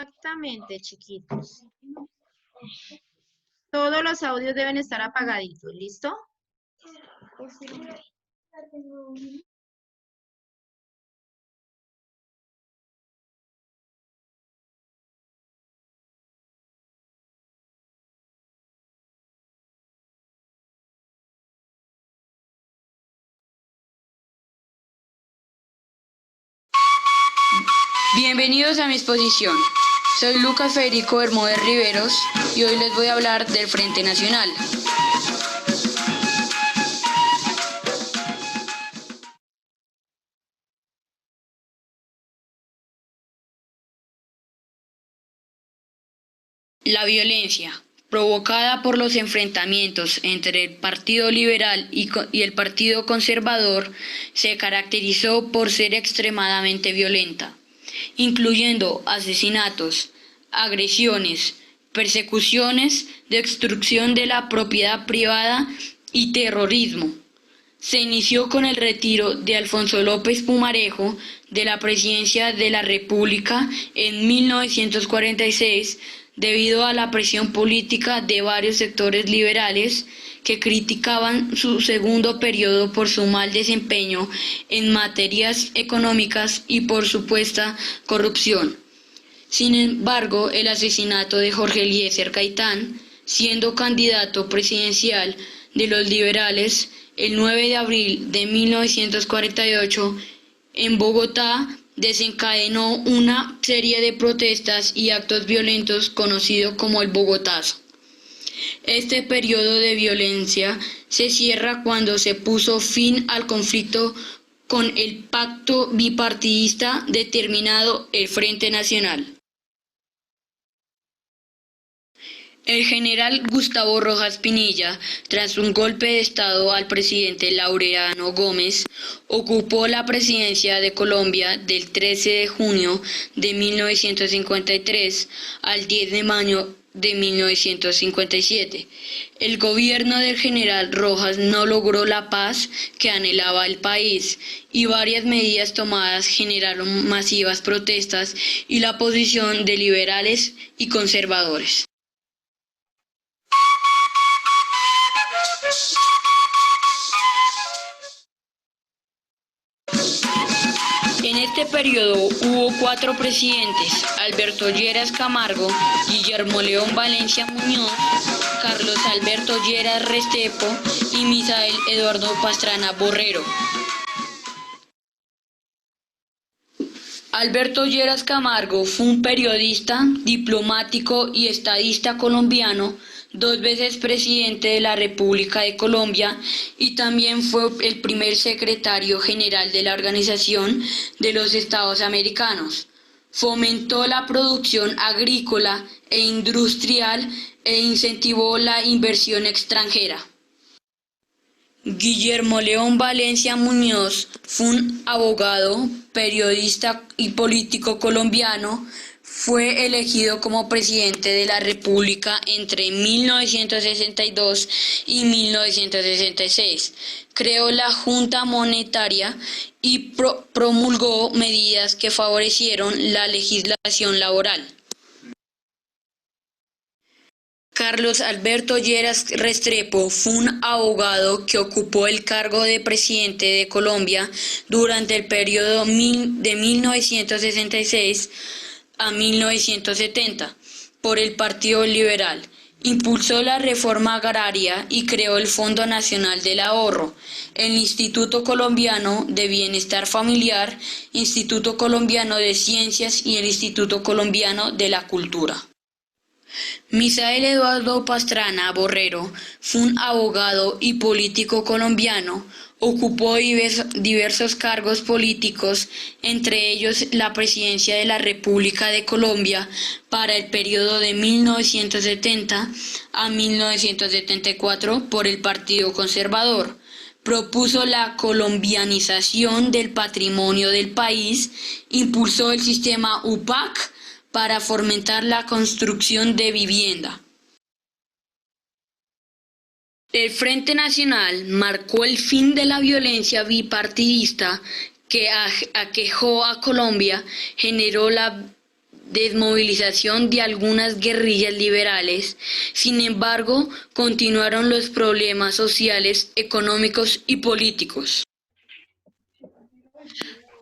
Exactamente, chiquitos. Todos los audios deben estar apagaditos, ¿listo? Bienvenidos a mi exposición. Soy Lucas Federico Bermúdez Riveros y hoy les voy a hablar del Frente Nacional. La violencia, provocada por los enfrentamientos entre el Partido Liberal y el Partido Conservador, se caracterizó por ser extremadamente violenta, incluyendo asesinatos, agresiones, persecuciones, destrucción de la propiedad privada y terrorismo. Se inició con el retiro de Alfonso López Pumarejo de la presidencia de la República en 1946 debido a la presión política de varios sectores liberales que criticaban su segundo periodo por su mal desempeño en materias económicas y por supuesta corrupción. Sin embargo, el asesinato de Jorge Eliezer Gaitán, siendo candidato presidencial de los liberales, el 9 de abril de 1948, en Bogotá, desencadenó una serie de protestas y actos violentos conocido como el Bogotazo. Este periodo de violencia se cierra cuando se puso fin al conflicto con el pacto bipartidista determinado el Frente Nacional. El general Gustavo Rojas Pinilla, tras un golpe de Estado al presidente Laureano Gómez, ocupó la presidencia de Colombia del 13 de junio de 1953 al 10 de mayo de 1957. El gobierno del general Rojas no logró la paz que anhelaba el país y varias medidas tomadas generaron masivas protestas y la oposición de liberales y conservadores. En este periodo hubo 4 presidentes: Alberto Lleras Camargo, Guillermo León Valencia Muñoz, Carlos Alberto Lleras Restrepo y Misael Eduardo Pastrana Borrero. Alberto Lleras Camargo fue un periodista, diplomático y estadista colombiano, 2 veces presidente de la República de Colombia y también fue el primer secretario general de la Organización de los Estados Americanos. Fomentó la producción agrícola e industrial e incentivó la inversión extranjera. Guillermo León Valencia Muñoz fue un abogado, periodista y político colombiano. Fue elegido como presidente de la República entre 1962 y 1966. Creó la Junta Monetaria y promulgó medidas que favorecieron la legislación laboral. Carlos Alberto Lleras Restrepo fue un abogado que ocupó el cargo de presidente de Colombia durante el periodo de 1966 a 1970 por el Partido Liberal. Impulsó la reforma agraria y creó el Fondo Nacional del Ahorro, el Instituto Colombiano de Bienestar Familiar, Instituto Colombiano de Ciencias y el Instituto Colombiano de la Cultura. Misael Eduardo Pastrana Borrero fue un abogado y político colombiano. Ocupó diversos cargos políticos, entre ellos la presidencia de la República de Colombia para el periodo de 1970 a 1974 por el Partido Conservador. Propuso la colombianización del patrimonio del país, impulsó el sistema UPAC para fomentar la construcción de vivienda. El Frente Nacional marcó el fin de la violencia bipartidista que aquejó a Colombia, generó la desmovilización de algunas guerrillas liberales. Sin embargo, continuaron los problemas sociales, económicos y políticos.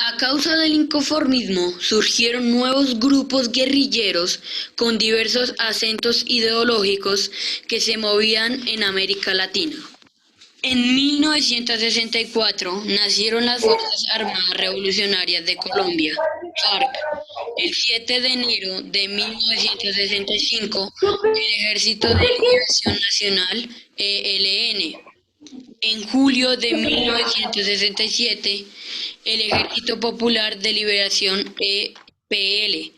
A causa del inconformismo surgieron nuevos grupos guerrilleros con diversos acentos ideológicos que se movían en América Latina. En 1964 nacieron las Fuerzas Armadas Revolucionarias de Colombia, FARC. El 7 de enero de 1965, el Ejército de Liberación Nacional, ELN. En julio de 1967, el Ejército Popular de Liberación, EPL.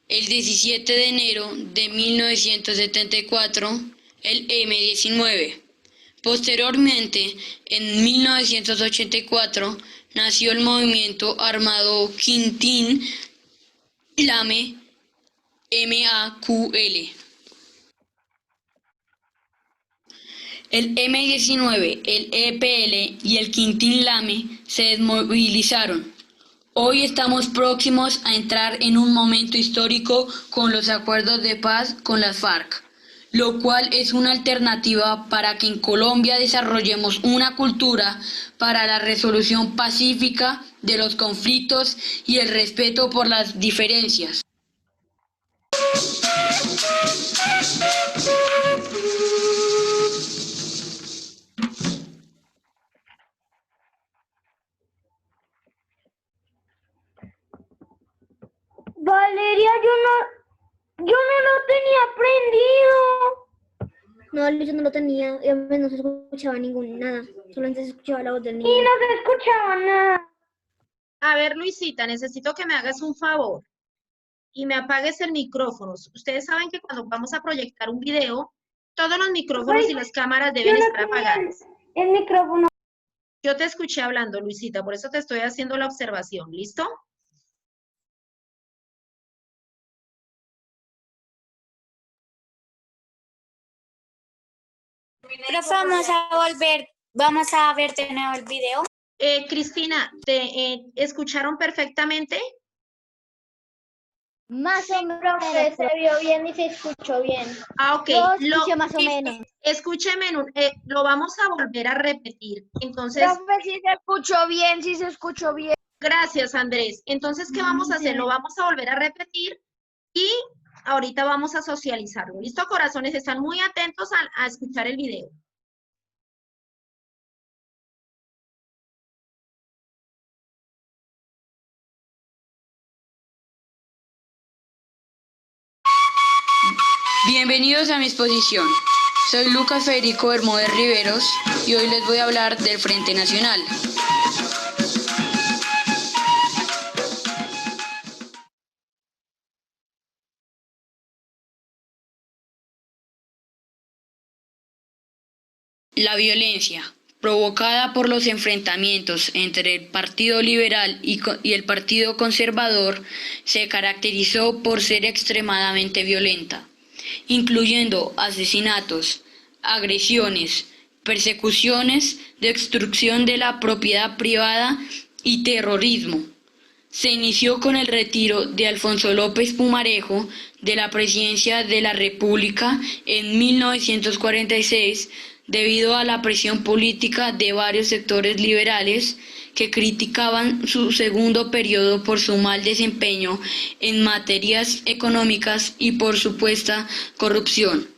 El 17 de enero de 1974, el M-19. Posteriormente, en 1984, nació el movimiento armado Quintín Lame, MAQL. El M-19, el EPL y el Quintín Lame se desmovilizaron. Hoy estamos próximos a entrar en un momento histórico con los acuerdos de paz con las FARC, lo cual es una alternativa para que en Colombia desarrollemos una cultura para la resolución pacífica de los conflictos y el respeto por las diferencias. Valeria, yo no lo tenía aprendido. No, yo no lo tenía, y a mí no se escuchaba nada, solamente se escuchaba la voz del niño. Y no se escuchaba nada. A ver, Luisita, necesito que me hagas un favor y me apagues el micrófono. Ustedes saben que cuando vamos a proyectar un video, todos los micrófonos y las cámaras deben estar apagados. El micrófono. Yo te escuché hablando, Luisita, por eso te estoy haciendo la observación. ¿Listo? Profe, vamos a ver de nuevo el video. Cristina, ¿te escucharon perfectamente? Más o menos, Profe, se vio bien y se escuchó bien. Ah, ok. yo escuché más o menos. Escúcheme, lo vamos a volver a repetir. Entonces, Profe, sí se escuchó bien. gracias, Andrés. Entonces, ¿qué vamos a hacer? Lo vamos a volver a repetir y ahorita vamos a socializarlo. ¿Listo, corazones? Están muy atentos a escuchar el video. Bienvenidos a mi exposición. Soy Lucas Federico Bermúdez Riveros y hoy les voy a hablar del Frente Nacional. La violencia, provocada por los enfrentamientos entre el Partido Liberal y el Partido Conservador, se caracterizó por ser extremadamente violenta, incluyendo asesinatos, agresiones, persecuciones, destrucción de la propiedad privada y terrorismo. Se inició con el retiro de Alfonso López Pumarejo de la presidencia de la República en 1946 debido a la presión política de varios sectores liberales que criticaban su segundo periodo por su mal desempeño en materias económicas y por supuesta corrupción.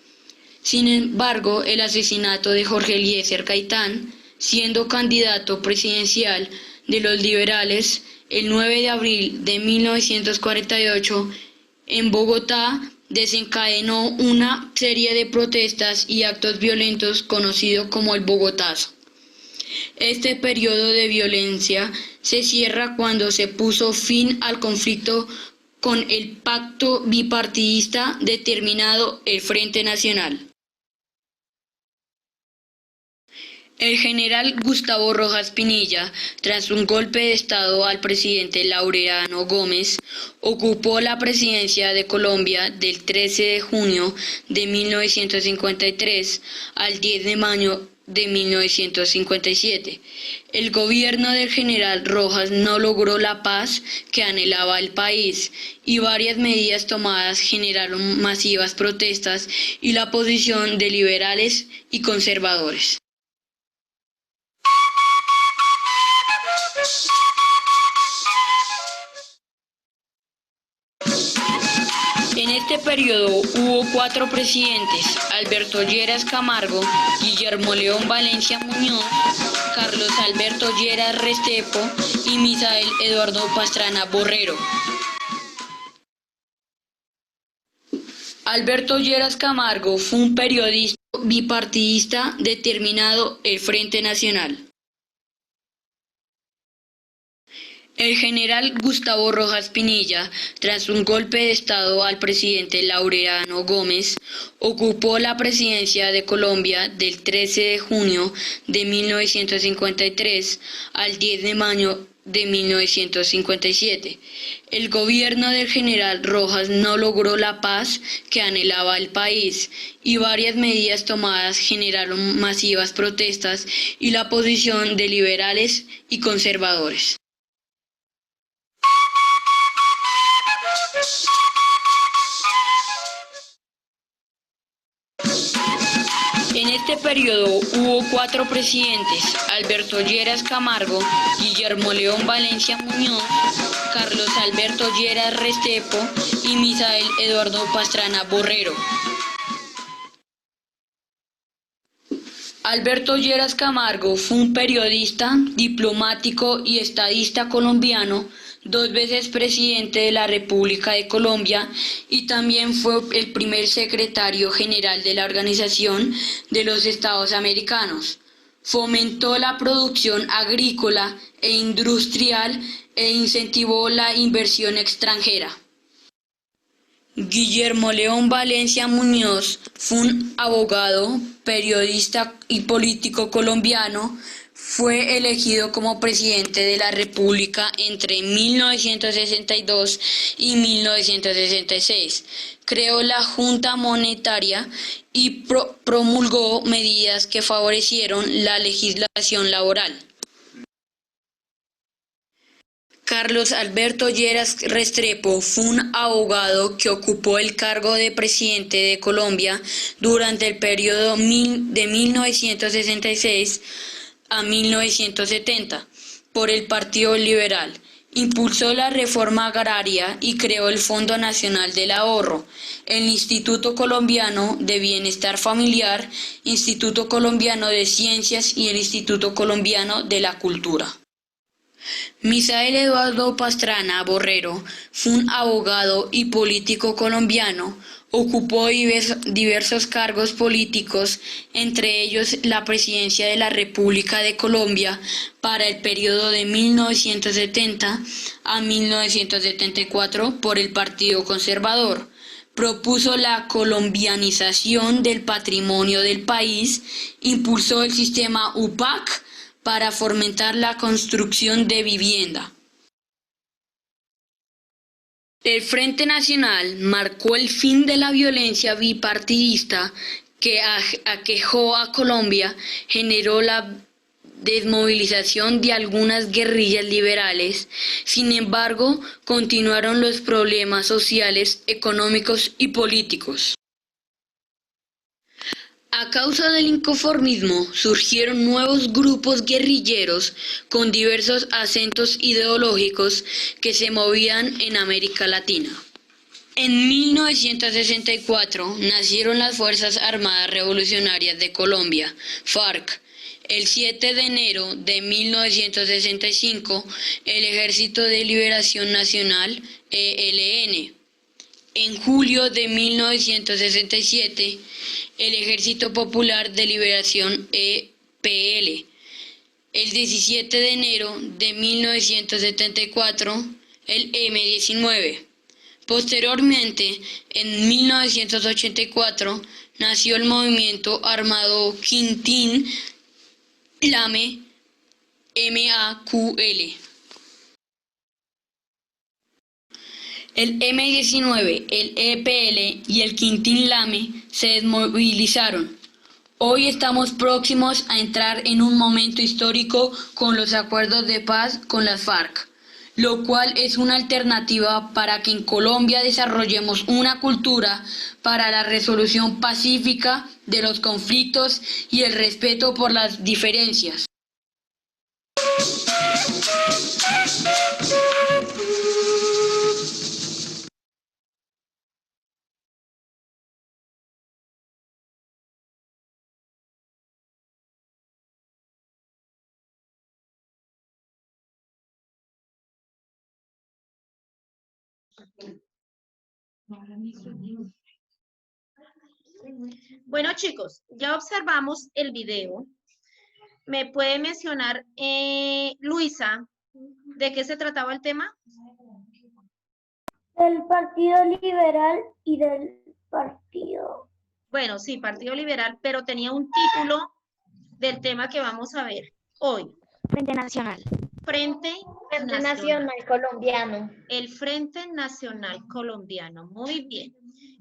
Sin embargo, el asesinato de Jorge Eliezer Gaitán, siendo candidato presidencial de los liberales, el 9 de abril de 1948, en Bogotá, desencadenó una serie de protestas y actos violentos conocido como el Bogotazo. Este periodo de violencia se cierra cuando se puso fin al conflicto con el pacto bipartidista determinado el Frente Nacional. El general Gustavo Rojas Pinilla, tras un golpe de Estado al presidente Laureano Gómez, ocupó la presidencia de Colombia del 13 de junio de 1953 al 10 de mayo de 1957. El gobierno del general Rojas no logró la paz que anhelaba el país y varias medidas tomadas generaron masivas protestas y la oposición de liberales y conservadores. En este periodo hubo 4 presidentes: Alberto Lleras Camargo, Guillermo León Valencia Muñoz, Carlos Alberto Lleras Restrepo y Misael Eduardo Pastrana Borrero. Alberto Lleras Camargo fue un periodista bipartidista determinado el Frente Nacional. El general Gustavo Rojas Pinilla, tras un golpe de Estado al presidente Laureano Gómez, ocupó la presidencia de Colombia del 13 de junio de 1953 al 10 de mayo de 1957. El gobierno del general Rojas no logró la paz que anhelaba el país y varias medidas tomadas generaron masivas protestas y la oposición de liberales y conservadores. En este periodo hubo 4 presidentes: Alberto Lleras Camargo, Guillermo León Valencia Muñoz, Carlos Alberto Lleras Restrepo y Misael Eduardo Pastrana Borrero. Alberto Lleras Camargo fue un periodista, diplomático y estadista colombiano, 2 veces presidente de la República de Colombia y también fue el primer secretario general de la Organización de los Estados Americanos. Fomentó la producción agrícola e industrial e incentivó la inversión extranjera. Guillermo León Valencia Muñoz fue un abogado, periodista y político colombiano. Fue elegido como presidente de la República entre 1962 y 1966. Creó la Junta Monetaria y promulgó medidas que favorecieron la legislación laboral. Carlos Alberto Lleras Restrepo fue un abogado que ocupó el cargo de presidente de Colombia durante el periodo de 1966 a 1970 por el Partido Liberal. Impulsó la reforma agraria y creó el Fondo Nacional del Ahorro, el Instituto Colombiano de Bienestar Familiar, Instituto Colombiano de Ciencias y el Instituto Colombiano de la Cultura. Misael Eduardo Pastrana Borrero fue un abogado y político colombiano. Ocupó diversos cargos políticos, entre ellos la presidencia de la República de Colombia para el periodo de 1970 a 1974 por el Partido Conservador. Propuso la colombianización del patrimonio del país, impulsó el sistema UPAC para fomentar la construcción de vivienda. El Frente Nacional marcó el fin de la violencia bipartidista que aquejó a Colombia, generó la desmovilización de algunas guerrillas liberales. Sin embargo, continuaron los problemas sociales, económicos y políticos. A causa del inconformismo surgieron nuevos grupos guerrilleros con diversos acentos ideológicos que se movían en América Latina. En 1964 nacieron las Fuerzas Armadas Revolucionarias de Colombia, FARC. El 7 de enero de 1965, el Ejército de Liberación Nacional, ELN. En julio de 1967, el Ejército Popular de Liberación, EPL. El 17 de enero de 1974, el M-19. Posteriormente, en 1984, nació el movimiento armado Quintín Lame, MAQL. El M-19, el EPL y el Quintín Lame se desmovilizaron. Hoy estamos próximos a entrar en un momento histórico con los acuerdos de paz con las FARC, lo cual es una alternativa para que en Colombia desarrollemos una cultura para la resolución pacífica de los conflictos y el respeto por las diferencias. Bueno, chicos, ya observamos el video. ¿Me puede mencionar, Luisa, de qué se trataba el tema? Del Partido Liberal y del Partido. Bueno, sí, Partido Liberal, pero tenía un título del tema que vamos a ver hoy. Frente Nacional. Frente Nacional. Nacional Colombiano. El Frente Nacional Colombiano. Muy bien.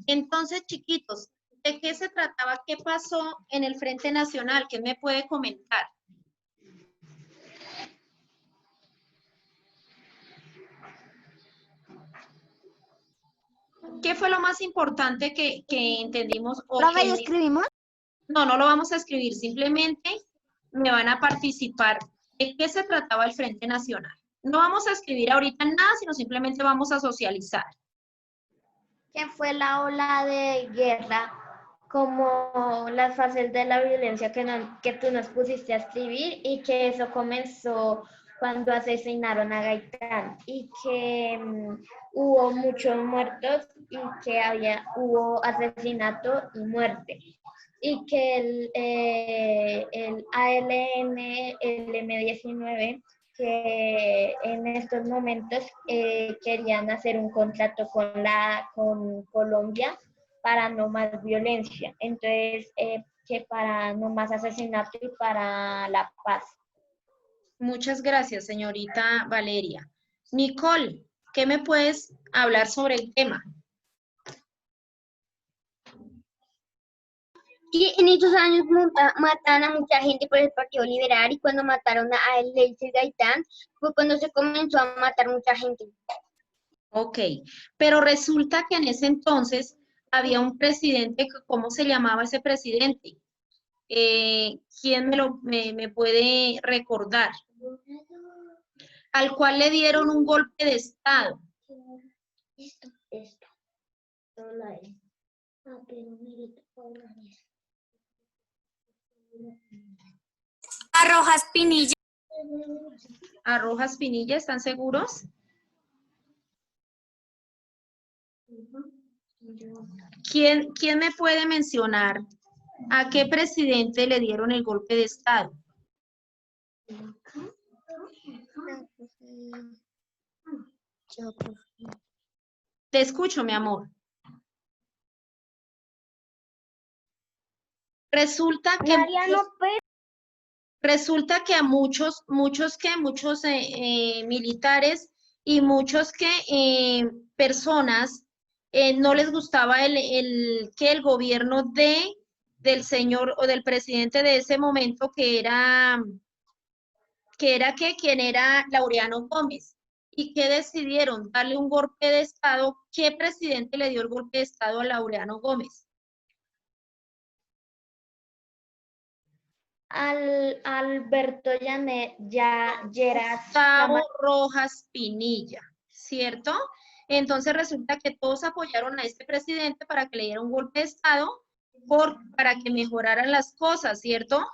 Entonces, chiquitos, ¿de qué se trataba? ¿Qué pasó en el Frente Nacional? ¿Qué me puede comentar? ¿Qué fue lo más importante que entendimos? ¿Profe, ¿y escribimos? No, no lo vamos a escribir, simplemente me van a participar. ¿De qué se trataba el Frente Nacional? No vamos a escribir ahorita nada, sino simplemente vamos a socializar. Que fue la ola de guerra, como las fases de la violencia que tú nos pusiste a escribir, y que eso comenzó cuando asesinaron a Gaitán, y que hubo muchos muertos, y que hubo asesinato y muerte, y que el ALN, el M-19, que en estos momentos querían hacer un contrato con Colombia para no más violencia, entonces que para no más asesinato y para la paz. Muchas gracias, señorita Valeria. Nicole, ¿qué me puedes hablar sobre el tema? Sí, en esos años mataron a mucha gente por el Partido Liberal, y cuando mataron a Eliezer Gaitán fue cuando se comenzó a matar mucha gente. Ok, pero resulta que en ese entonces había un presidente, ¿cómo se llamaba ese presidente? ¿Quién me puede recordar? Al cual le dieron un golpe de Estado. Esto. A Rojas Pinilla. A Rojas Pinilla, ¿están seguros? ¿Quién me puede mencionar a qué presidente le dieron el golpe de Estado? Te escucho, mi amor. Resulta que a muchos militares y muchos personas no les gustaba que el gobierno del señor o del presidente de ese momento, quien era Laureano Gómez, y que decidieron darle un golpe de Estado. ¿Qué presidente le dio el golpe de Estado a Laureano Gómez? Alberto Lleras Gustavo Rojas Pinilla, ¿cierto? Entonces resulta que todos apoyaron a este presidente para que le diera un golpe de Estado para que mejoraran las cosas, ¿cierto?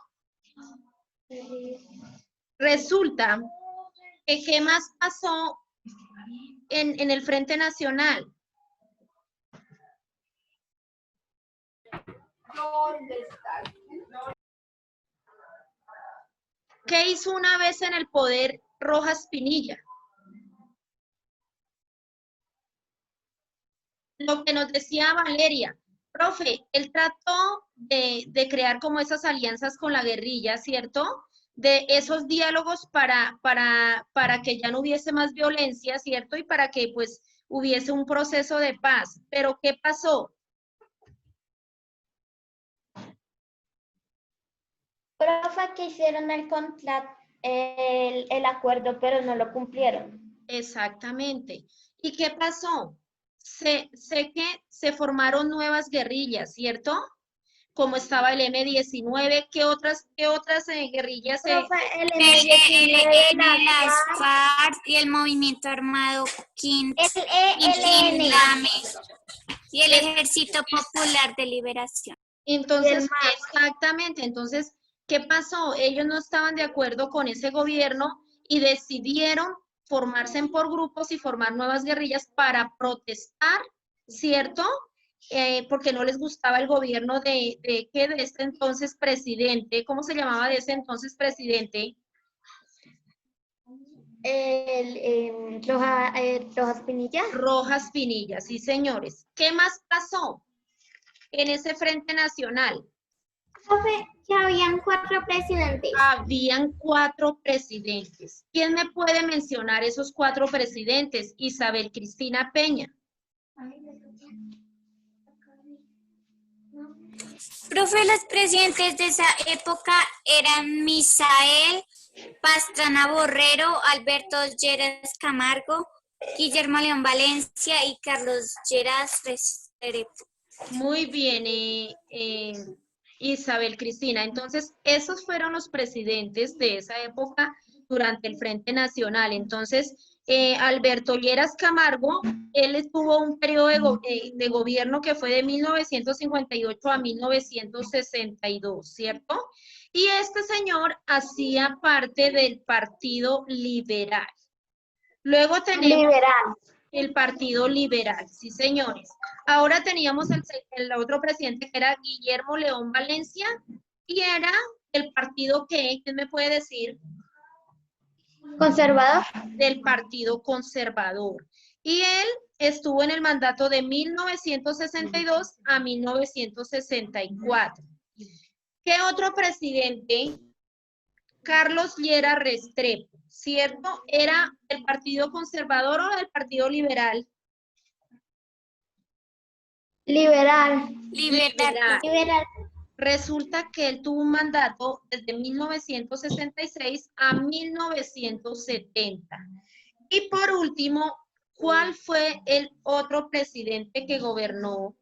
Resulta que ¿qué más pasó en el Frente Nacional? ¿Qué hizo una vez en el poder Rojas Pinilla? Lo que nos decía Valeria, profe, él trató de crear como esas alianzas con la guerrilla, ¿cierto? De esos diálogos para que ya no hubiese más violencia, ¿cierto? Y para que pues hubiese un proceso de paz. Pero ¿qué pasó? Profe, que hicieron el acuerdo, pero no lo cumplieron. Exactamente. ¿Y qué pasó? Sé que se formaron nuevas guerrillas, ¿cierto? Como estaba el M-19, ¿qué otras guerrillas se... Profe, el El M-19, ELN, las FARC y el movimiento armado ELN. Quintlame y el Ejército Popular de Liberación. Entonces, exactamente, entonces, ¿qué pasó? Ellos no estaban de acuerdo con ese gobierno y decidieron formarse por grupos y formar nuevas guerrillas para protestar, ¿cierto? Porque no les gustaba el gobierno de este entonces presidente. ¿Cómo se llamaba de ese entonces presidente? Rojas Pinilla. Rojas Pinilla, sí, señores. ¿Qué más pasó en ese Frente Nacional? Profe, ya habían 4 presidentes. Habían 4 presidentes. ¿Quién me puede mencionar esos 4 presidentes? Isabel Cristina Peña. Profe, los presidentes de esa época eran Misael Pastrana Borrero, Alberto Lleras Camargo, Guillermo León Valencia y Carlos Lleras Restrepo. Muy bien, Isabel Cristina. Entonces, esos fueron los presidentes de esa época durante el Frente Nacional. Entonces, Alberto Lleras Camargo, él estuvo un periodo de gobierno que fue de 1958 a 1962, ¿cierto? Y este señor hacía parte del Partido Liberal. Luego tenemos el Partido Liberal, sí, señores. Ahora teníamos el otro presidente que era Guillermo León Valencia y era el partido que, ¿quién me puede decir? Conservador. Del Partido Conservador. Y él estuvo en el mandato de 1962 a 1964. ¿Qué otro presidente? Carlos Lleras Restrepo, ¿cierto? ¿Era del Partido Conservador o del Partido Liberal? Liberal. Liberal. Resulta que él tuvo un mandato desde 1966 a 1970. Y por último, ¿cuál fue el otro presidente que gobernó?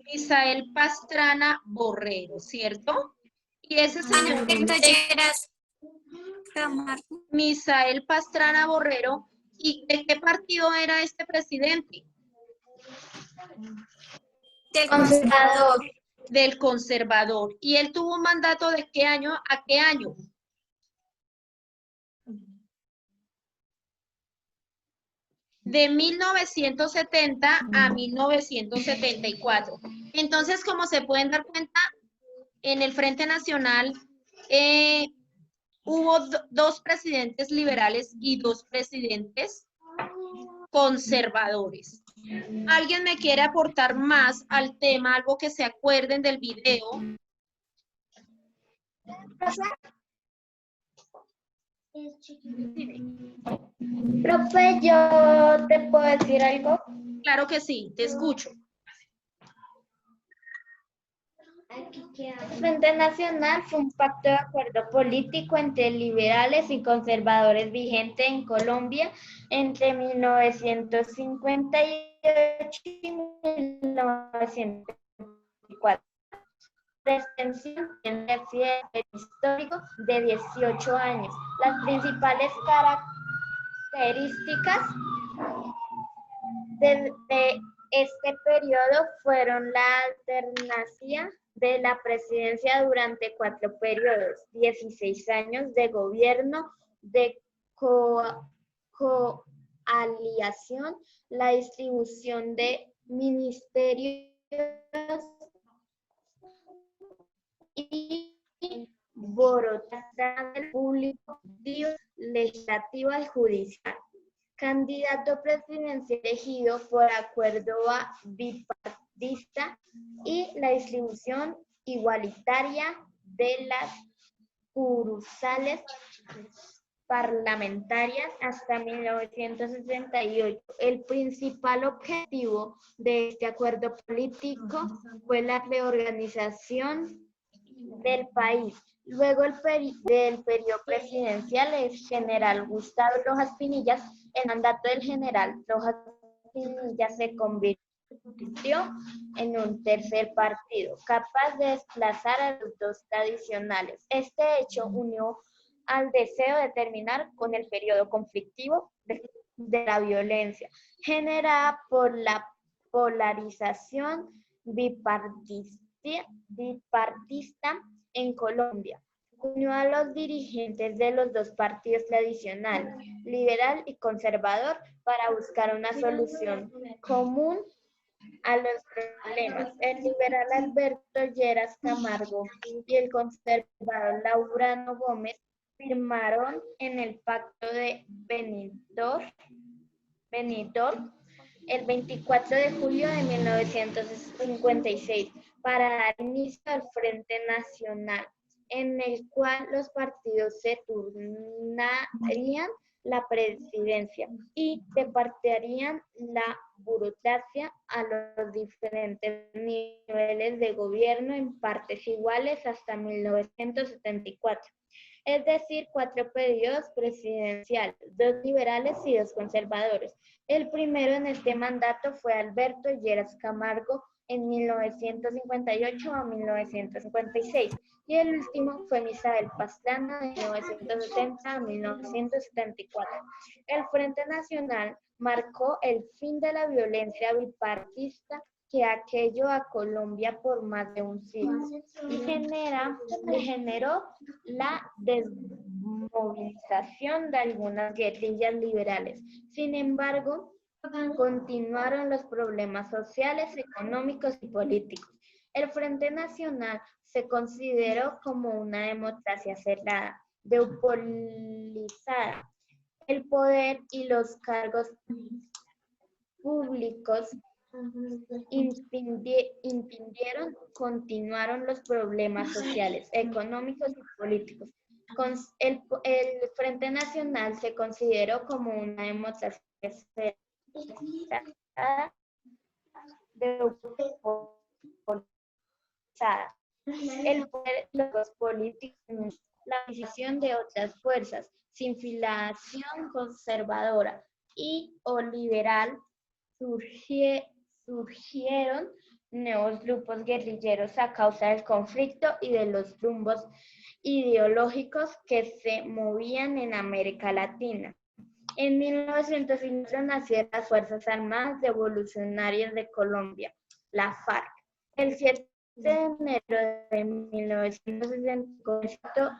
Misael Pastrana Borrero, ¿cierto? Y ese señor, Alberto Lleras Camargo. Misael Pastrana Borrero, ¿y de qué partido era este presidente? Del Conservador. Del Conservador. ¿Y él tuvo un mandato de qué año a qué año? De 1970 a 1974. Entonces, como se pueden dar cuenta, en el Frente Nacional hubo 2 presidentes liberales y 2 presidentes conservadores. ¿Alguien me quiere aportar más al tema, algo que se acuerden del video? Profe, ¿yo te puedo decir algo? Claro que sí, te escucho. El Frente Nacional fue un pacto de acuerdo político entre liberales y conservadores vigente en Colombia entre 1958 y 1964. La extensión tiene el histórico de 18 años. Las principales características de este periodo fueron la alternancia de la presidencia durante 4 periodos, 16 años de gobierno de coalición, la distribución de ministerios y votación del público, legislativa y judicial. Candidato presidencial elegido por acuerdo bipartidista y la distribución igualitaria de las curules parlamentarias hasta 1968. El principal objetivo de este acuerdo político fue la reorganización del país. Luego del periodo presidencial, el general Gustavo Rojas Pinilla, el mandato del general Rojas Pinilla se convirtió en un tercer partido, capaz de desplazar a los dos tradicionales. Este hecho unió al deseo de terminar con el periodo conflictivo de la violencia generada por la polarización bipartista en Colombia. Unió a los dirigentes de los dos partidos tradicionales, liberal y conservador, para buscar una solución común a los problemas. El liberal Alberto Lleras Camargo y el conservador Laureano Gómez firmaron en el Pacto de Benidorm el 24 de julio de 1956 para dar inicio al Frente Nacional, en el cual los partidos se turnarían la presidencia y repartirían la burocracia a los diferentes niveles de gobierno en partes iguales hasta 1974. Es decir, 4 periodos presidenciales, 2 liberales y 2 conservadores. El primero en este mandato fue Alberto Lleras Camargo en 1958 a 1956 y el último fue Misael Pastrana de 1970 a 1974. El Frente Nacional marcó el fin de la violencia bipartista que aquejó a Colombia por más de un siglo y generó la desmovilización de algunas guerrillas liberales. Sin embargo, continuaron los problemas sociales, económicos y políticos. El Frente Nacional se consideró como una democracia cerrada, deupolizada. El poder y los cargos públicos continuaron los problemas sociales, económicos y políticos. El Frente Nacional se consideró como una democracia cerrada, el poder de los políticos, la adquisición de otras fuerzas sin filiación conservadora y o liberal, surgieron nuevos grupos guerrilleros a causa del conflicto y de los rumbos ideológicos que se movían en América Latina. En 1905 nacieron las Fuerzas Armadas Revolucionarias de Colombia, la FARC. El 7 de enero de 1965,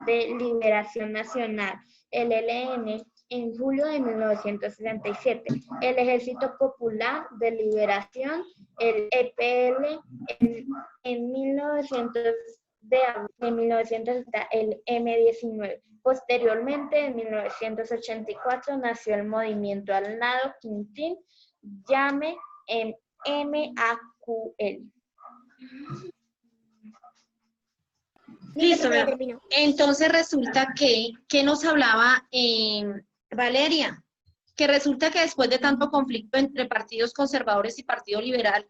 de Liberación Nacional, el ELN. En julio de 1967, el Ejército Popular de Liberación, el EPL, en 1970, el M-19. Posteriormente, en 1984, nació el movimiento Alnado Quintín, llame en MAQL. Listo, entonces resulta que nos hablaba Valeria, que resulta que después de tanto conflicto entre partidos conservadores y partido liberal,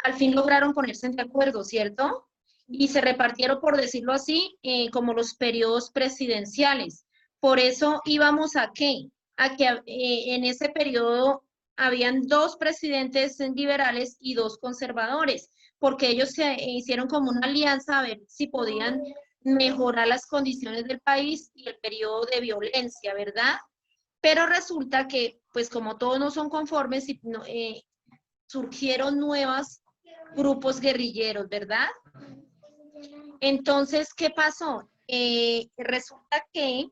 al fin lograron ponerse de acuerdo, ¿cierto? Y se repartieron, por decirlo así, como los periodos presidenciales. Por eso íbamos a que en ese periodo habían 2 presidentes liberales y 2 conservadores, porque ellos se hicieron como una alianza a ver si podían mejorar las condiciones del país y el periodo de violencia, ¿verdad? Pero resulta que, pues como todos no son conformes, surgieron nuevos grupos guerrilleros, ¿verdad? Entonces, ¿qué pasó? Resulta que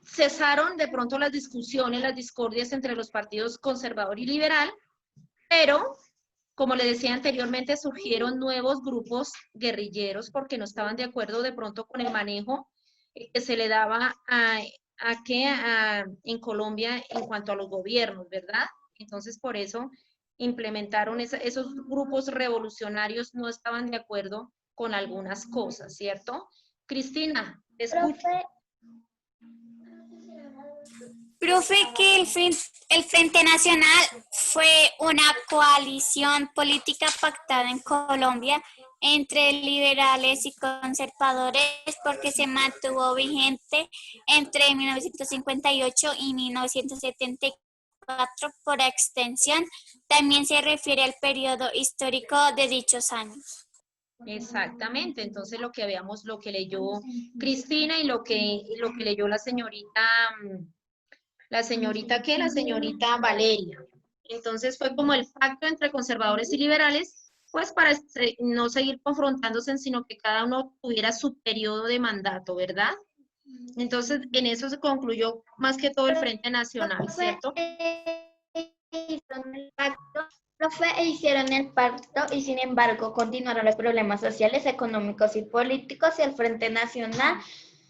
cesaron de pronto las discusiones, las discordias entre los partidos conservador y liberal, pero, como le decía anteriormente, surgieron nuevos grupos guerrilleros porque no estaban de acuerdo de pronto con el manejo que se le daba en Colombia en cuanto a los gobiernos, ¿verdad? Entonces, por eso implementaron esos grupos revolucionarios, no estaban de acuerdo con algunas cosas, ¿cierto? Cristina, te escucho. Profe, que el Frente Nacional fue una coalición política pactada en Colombia entre liberales y conservadores porque se mantuvo vigente entre 1958 y 1974 por extensión. También se refiere al periodo histórico de dichos años. Exactamente, entonces lo que habíamos, lo que leyó Cristina y lo que leyó la señorita Valeria. Entonces fue como el pacto entre conservadores y liberales, pues para no seguir confrontándose, sino que cada uno tuviera su periodo de mandato, ¿verdad? Entonces en eso se concluyó más que todo el Frente Nacional, ¿cierto? Hicieron el pacto y sin embargo continuaron los problemas sociales, económicos y políticos y el Frente Nacional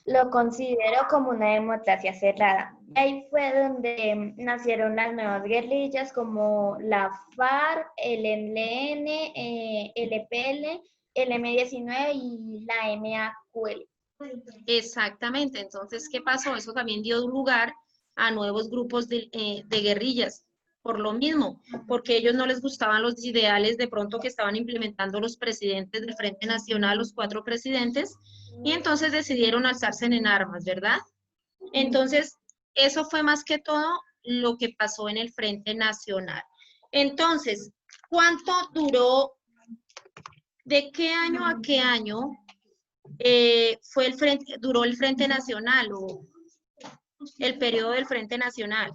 lo consideró como una democracia cerrada. Ahí fue donde nacieron las nuevas guerrillas como la FARC, el ELN, el EPL, el M-19 y la MAQL. Exactamente, entonces, ¿qué pasó? Eso también dio lugar a nuevos grupos de guerrillas, por lo mismo, porque a ellos no les gustaban los ideales de pronto que estaban implementando los presidentes del Frente Nacional, los 4 presidentes, y entonces decidieron alzarse en armas, ¿verdad? Entonces, eso fue más que todo lo que pasó en el Frente Nacional. Entonces, ¿cuánto duró? ¿De qué año a qué año duró el Frente Nacional o el periodo del Frente Nacional?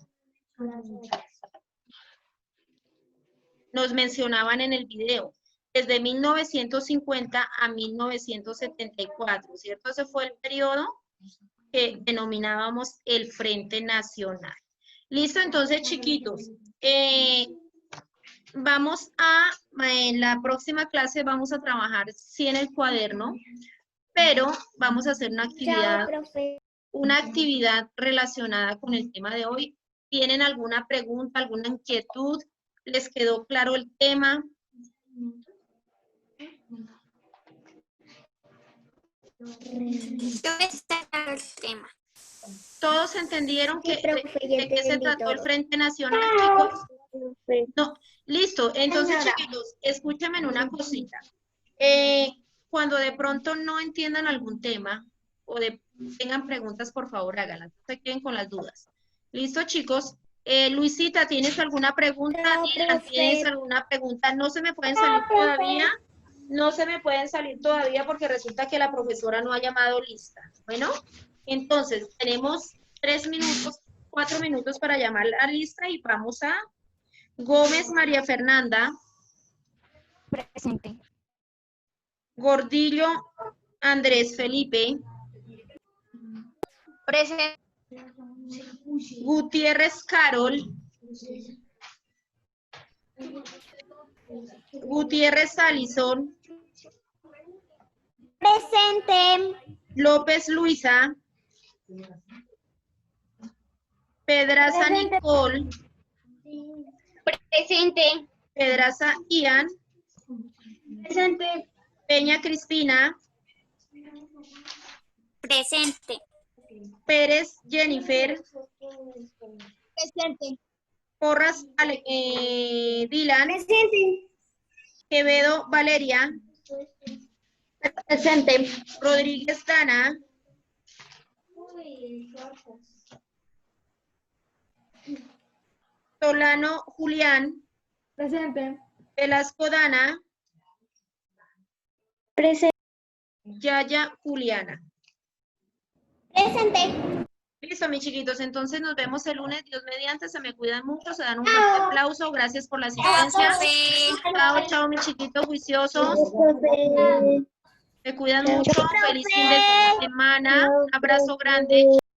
Nos mencionaban en el video, desde 1950 a 1974, ¿cierto? Ese fue el periodo que denominábamos el Frente Nacional. Listo, entonces, chiquitos, en la próxima clase vamos a trabajar sí en el cuaderno, pero vamos a hacer una actividad relacionada con el tema de hoy. ¿Tienen alguna pregunta, alguna inquietud? ¿Les quedó claro el tema? ¿Dónde está el tema? ¿Todos entendieron Sí, profe, ya de qué se entendí trató el todo. Frente Nacional, chicos? No, listo. Entonces, chiquitos, escúchenme en una cosita. Cuando de pronto no entiendan algún tema o tengan preguntas, por favor, háganlas. No se queden con las dudas. ¿Listo, chicos? Luisita, ¿tienes alguna pregunta? Dylan, ¿tienes alguna pregunta? No se me pueden salir todavía. No se me pueden salir todavía porque resulta que la profesora no ha llamado lista. Bueno, entonces tenemos 4 minutos para llamar la lista y vamos a Gómez María Fernanda. Presente. Gordillo Andrés Felipe. Presente. Gutiérrez Carol. Gutiérrez Alison. Presente. López Luisa. Pedraza Presente. Nicole. Presente. Pedraza Ian. Presente. Peña Cristina. Presente. Pérez Jennifer. Presente. Porras Dylan. Presente. Quevedo Valeria. Presente. Rodríguez Dana. Solano Julián. Presente. Velasco Dana. Presente. Yaya Juliana. Presente. Listo, mis chiquitos. Entonces nos vemos el lunes. Dios mediante. Se me cuidan mucho. Se dan un fuerte aplauso. Gracias por la asistencia. Chao, chao, mis chiquitos juiciosos. Se cuidan mucho. Feliz fin de semana. Un abrazo grande.